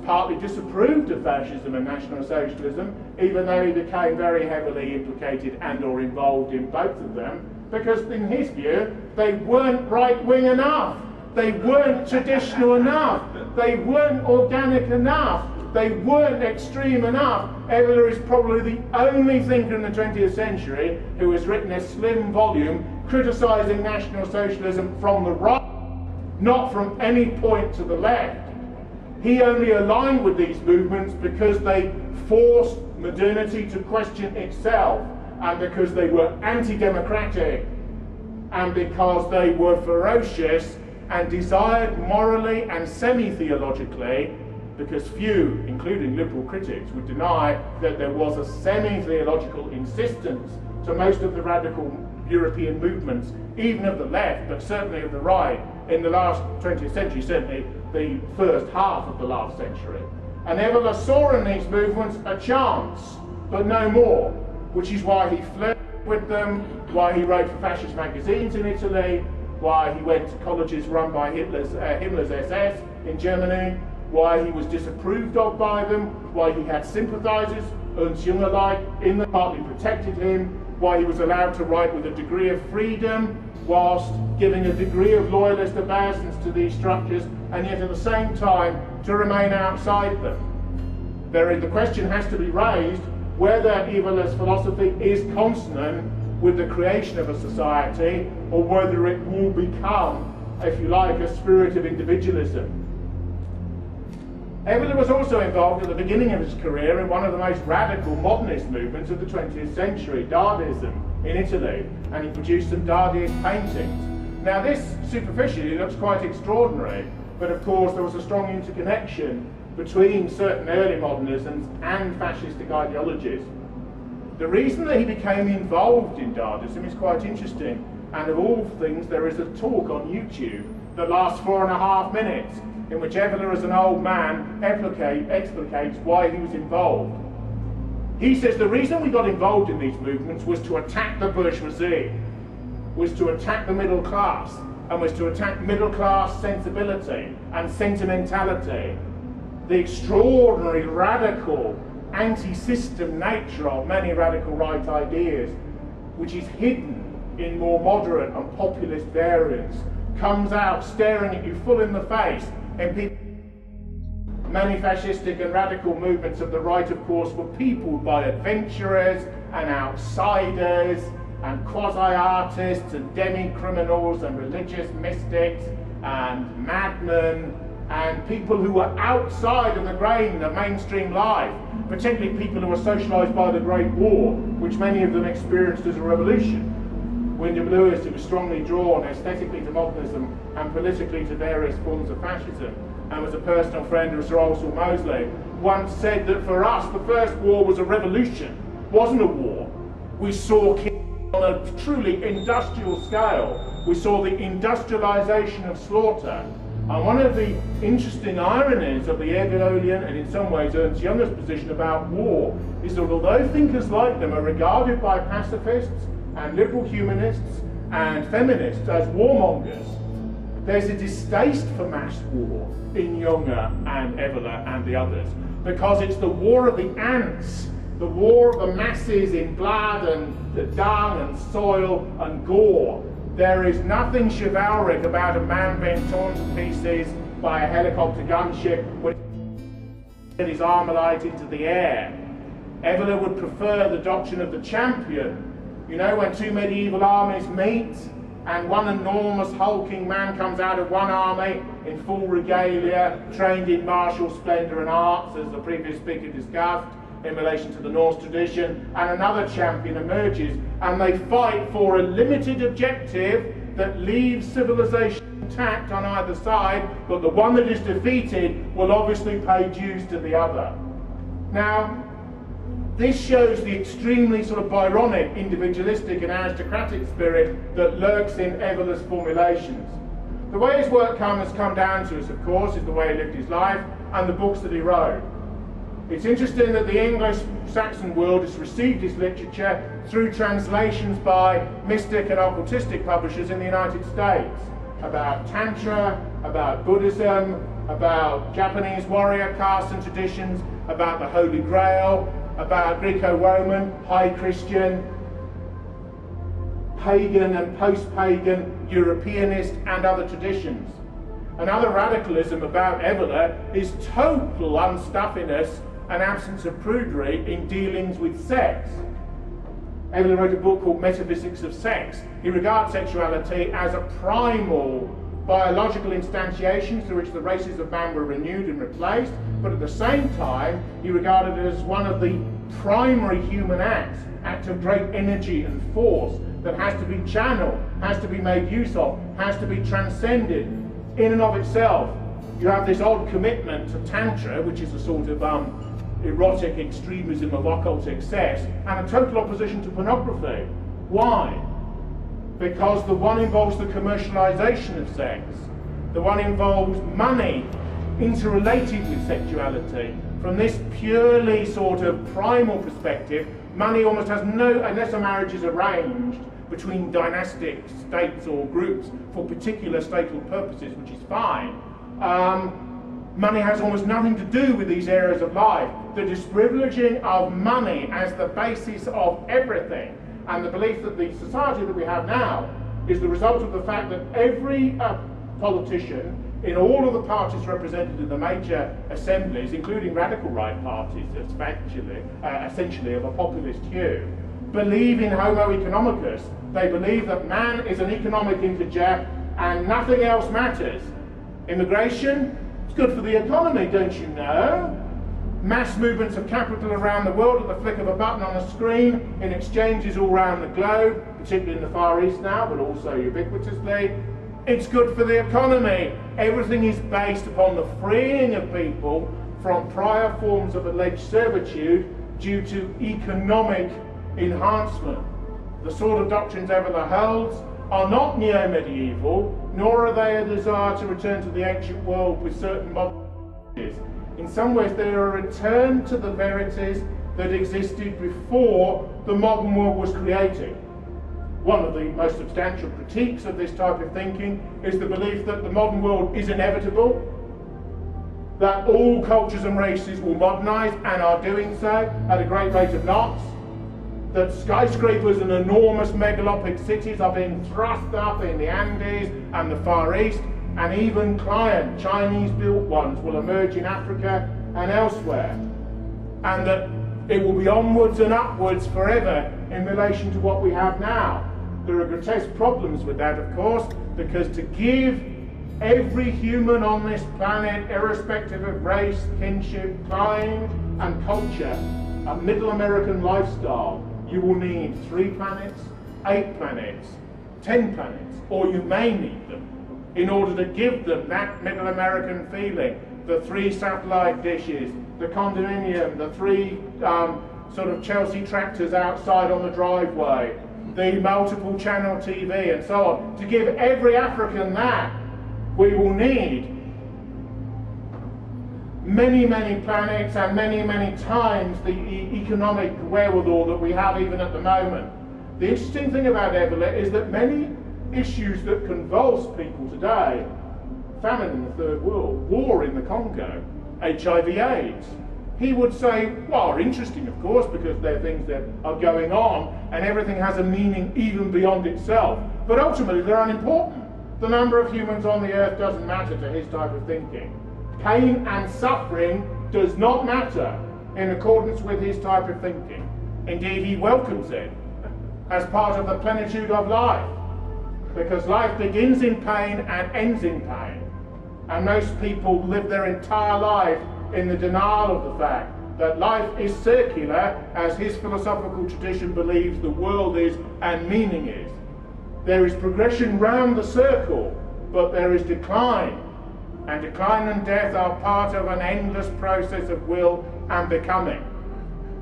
partly disapproved of fascism and National Socialism, even though he became very heavily implicated and or involved in both of them, because in his view, they weren't right-wing enough, they weren't traditional enough, they weren't organic enough, they weren't extreme enough. Evola is probably the only thinker in the 20th century who has written a slim volume criticising National Socialism from the right, not from any point to the left. He only aligned with these movements because they forced modernity to question itself, and because they were anti-democratic, and because they were ferocious and desired morally and semi-theologically, because few, including liberal critics, would deny that there was a semi-theological insistence to most of the radical European movements, even of the left, but certainly of the right, in the last 20th century, certainly the first half of the last century. And Evola saw in these movements a chance, but no more, which is why he flirted with them, why he wrote for fascist magazines in Italy, why he went to colleges run by Himmler's SS in Germany, why he was disapproved of by them, why he had sympathisers, Ernst Jünger-like, in the partly protected him, why he was allowed to write with a degree of freedom, whilst giving a degree of loyalist obeisance to these structures, and yet at the same time to remain outside them. The question has to be raised whether Evola's philosophy is consonant with the creation of a society, or whether it will become, if you like, a spirit of individualism. Evola was also involved at the beginning of his career in one of the most radical modernist movements of the 20th century, Dadaism, in Italy, and he produced some Dadaist paintings. Now this superficially looks quite extraordinary, but of course there was a strong interconnection between certain early modernisms and fascistic ideologies. The reason that he became involved in Dadaism is quite interesting, and of all things there is a talk on YouTube that lasts 4.5 minutes, in which Evola, as an old man, explicates why he was involved. He says the reason we got involved in these movements was to attack the bourgeoisie, was to attack the middle class, and was to attack middle class sensibility and sentimentality, the extraordinary radical anti-system nature of many radical right ideas, which is hidden in more moderate and populist variants, comes out staring at you full in the face. And many fascistic and radical movements of the right, of course, were peopled by adventurers and outsiders and quasi-artists and demi-criminals and religious mystics and madmen and people who were outside of the grain of mainstream life, particularly people who were socialised by the Great War, which many of them experienced as a revolution. Wyndham Lewis, who was strongly drawn aesthetically to modernism and politically to various forms of fascism, and was a personal friend of Sir Oswald Mosley, once said that for us the First War was a revolution, wasn't a war. We saw on a truly industrial scale. We saw the industrialisation of slaughter. And one of the interesting ironies of the Evolian, and in some ways Ernst Jünger's position about war, is that although thinkers like them are regarded by pacifists and liberal humanists and feminists as warmongers, there's a distaste for mass war in Jünger and Evola and the others, because it's the war of the ants, the war of the masses in blood and the dung and soil and gore. There is nothing chivalric about a man being torn to pieces by a helicopter gunship with his Armalite into the air. Evola would prefer the doctrine of the champion. You know, when two medieval armies meet and one enormous hulking man comes out of one army in full regalia, trained in martial splendour and arts, as the previous speaker discussed, in relation to the Norse tradition, and another champion emerges, and they fight for a limited objective that leaves civilization intact on either side, but the one that is defeated will obviously pay dues to the other. Now, this shows the extremely sort of Byronic, individualistic and aristocratic spirit that lurks in Evola's formulations. The way his work has come down to us, of course, is the way he lived his life and the books that he wrote. It's interesting that the English-Saxon world has received his literature through translations by mystic and occultistic publishers in the United States about Tantra, about Buddhism, about Japanese warrior castes and traditions, about the Holy Grail, about Greco-Roman, High Christian, pagan and post-pagan, Europeanist and other traditions. Another radicalism about Evola is total unstuffiness and absence of prudery in dealings with sex. Evola wrote a book called Metaphysics of Sex. He regards sexuality as a primal biological instantiation through which the races of man were renewed and replaced, but at the same time he regarded it as one of the primary human acts of great energy and force that has to be channeled, has to be made use of, has to be transcended in and of itself. You have this odd commitment to Tantra, which is a sort of erotic extremism of occult excess, and a total opposition to pornography. Why? Because the one involves the commercialization of sex, the one involves money interrelated with sexuality. From this purely sort of primal perspective, money almost has no, unless a marriage is arranged between dynastic states or groups for particular statal purposes, which is fine, money has almost nothing to do with these areas of life. The disprivileging of money as the basis of everything, and the belief that the society that we have now is the result of the fact that every politician in all of the parties represented in the major assemblies, including radical right parties, essentially of a populist hue, believe in homo economicus. They believe that man is an economic integer and nothing else matters. Immigration, it's good for the economy, don't you know? Mass movements of capital around the world at the flick of a button on a screen, in exchanges all around the globe, particularly in the Far East now, but also ubiquitously. It's good for the economy. Everything is based upon the freeing of people from prior forms of alleged servitude due to economic enhancement. The sort of doctrines Evola holds are not neo-medieval, nor are they a desire to return to the ancient world with certain modern. In some ways, they are a return to the verities that existed before the modern world was created. One of the most substantial critiques of this type of thinking is the belief that the modern world is inevitable, that all cultures and races will modernize and are doing so at a great rate of knots, that skyscrapers and enormous megalopic cities are being thrust up in the Andes and the Far East, and even client Chinese-built ones will emerge in Africa and elsewhere, and that it will be onwards and upwards forever in relation to what we have now. There are grotesque problems with that, of course, because to give every human on this planet, irrespective of race, kinship, kind, and culture, a middle American lifestyle, you will need 3 planets, 8 planets, 10 planets, or you may need them, in order to give them that middle American feeling. The 3 satellite dishes, the condominium, the 3 sort of Chelsea tractors outside on the driveway, the multiple channel TV and so on. To give every African that, we will need many, many planets and many, many times the economic wherewithal that we have even at the moment. The interesting thing about Evola is that many issues that convulse people today, famine in the Third World, war in the Congo, HIV/AIDS, he would say, well, are interesting, of course, because they're things that are going on and everything has a meaning even beyond itself. But ultimately, they're unimportant. The number of humans on the earth doesn't matter to his type of thinking. Pain and suffering does not matter in accordance with his type of thinking. Indeed, he welcomes it as part of the plenitude of life, because life begins in pain and ends in pain. And most people live their entire life in the denial of the fact that life is circular, as his philosophical tradition believes the world is and meaning is. There is progression round the circle, but there is decline. And decline and death are part of an endless process of will and becoming.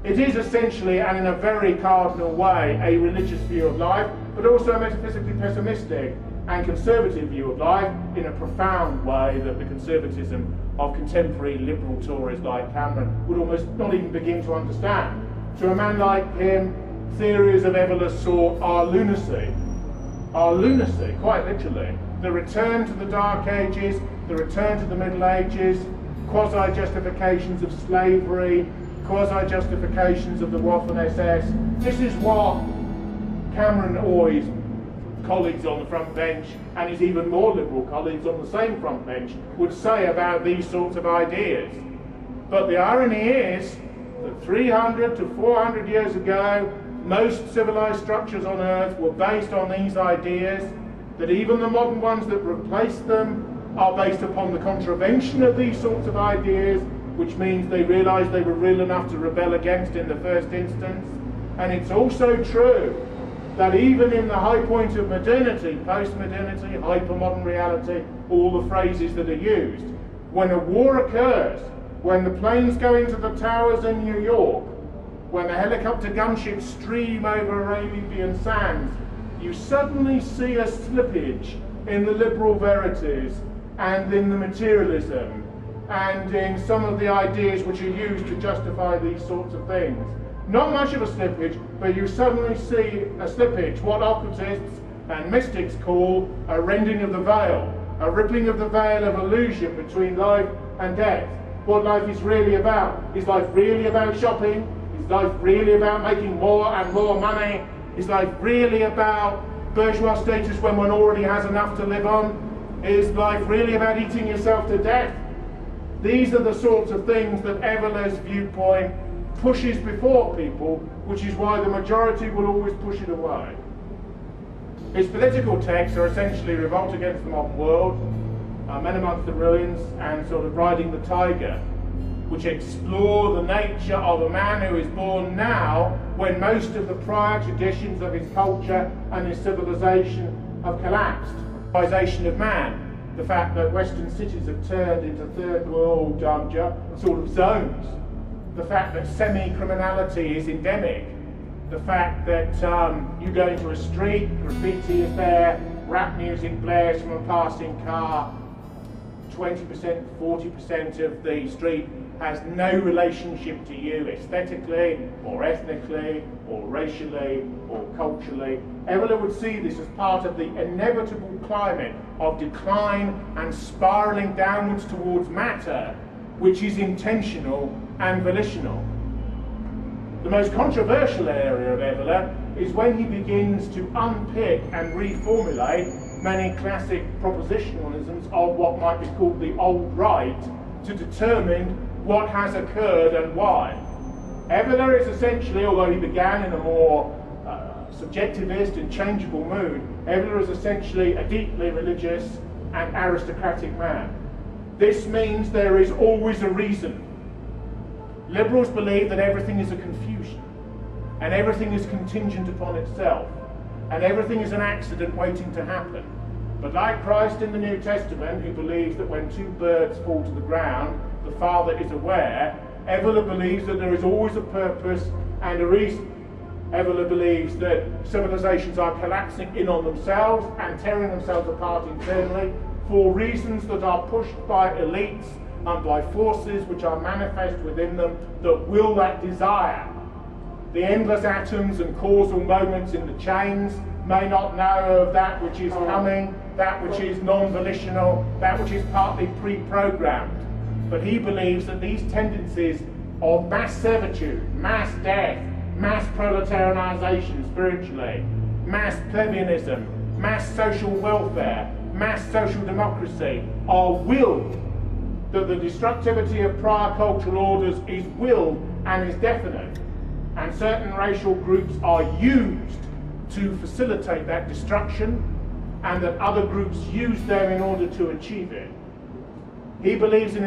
It is essentially, and in a very cardinal way, a religious view of life, but also a metaphysically pessimistic and conservative view of life in a profound way that the conservatism of contemporary liberal Tories like Cameron would almost not even begin to understand. To a man like him, theories of Evola's sort are lunacy, quite literally. the return to the Dark Ages, the return to the Middle Ages, quasi-justifications of slavery, quasi-justifications of the Waffen-SS. This is what Cameron Oy's colleagues on the front bench, and his even more liberal colleagues on the same front bench, would say about these sorts of ideas. But the irony is that 300 to 400 years ago, most civilized structures on Earth were based on these ideas, that even the modern ones that replace them are based upon the contravention of these sorts of ideas, which means they realized they were real enough to rebel against in the first instance. And it's also true that even in the high point of modernity, post-modernity, hypermodern reality, all the phrases that are used, when a war occurs, when the planes go into the towers in New York, when the helicopter gunships stream over Arabian sands, you suddenly see a slippage in the liberal verities and in the materialism and in some of the ideas which are used to justify these sorts of things. Not much of a slippage, but you suddenly see a slippage, what occultists and mystics call a rending of the veil, a ripping of the veil of illusion between life and death. What life is really about. Is life really about shopping? Is life really about making more and more money? Is life really about bourgeois status when one already has enough to live on? Is life really about eating yourself to death? These are the sorts of things that Evolar's viewpoint pushes before people, which is why the majority will always push it away. His political texts are essentially Revolt Against the Modern World, Men Amongst the Ruins, and sort of Riding the Tiger, which explore the nature of a man who is born now when most of the prior traditions of his culture and his civilization have collapsed. The civilization of man, the fact that Western cities have turned into third world sort of zones, the fact that semi-criminality is endemic, the fact that you go into a street, graffiti is there, rap music blares from a passing car, 20%, 40% of the street has no relationship to you aesthetically, or ethnically, or racially, or culturally. Evolar would see this as part of the inevitable climate of decline and spiralling downwards towards matter, which is intentional and volitional. The most controversial area of Evolar is when he begins to unpick and reformulate many classic propositionalisms of what might be called the old right to determine what has occurred and why. Evolar is essentially, although he began in a more subjectivist and changeable mood, Evolar is essentially a deeply religious and aristocratic man. This means there is always a reason. Liberals believe that everything is a confusion, and everything is contingent upon itself, and everything is an accident waiting to happen. But like Christ in the New Testament, who believes that when two birds fall to the ground, the Father is aware, Evolar believes that there is always a purpose and a reason. Evolar believes that civilizations are collapsing in on themselves and tearing themselves apart internally for reasons that are pushed by elites and by forces which are manifest within them that will that desire. The endless atoms and causal moments in the chains may not know of that which is coming, that which is non-volitional, that which is partly pre-programmed. But he believes that these tendencies of mass servitude, mass death, mass proletarianization spiritually, mass plebeianism, mass social welfare, mass social democracy are willed, that the destructivity of prior cultural orders is willed and is definite, and certain racial groups are used to facilitate that destruction, and that other groups use them in order to achieve it. He believes in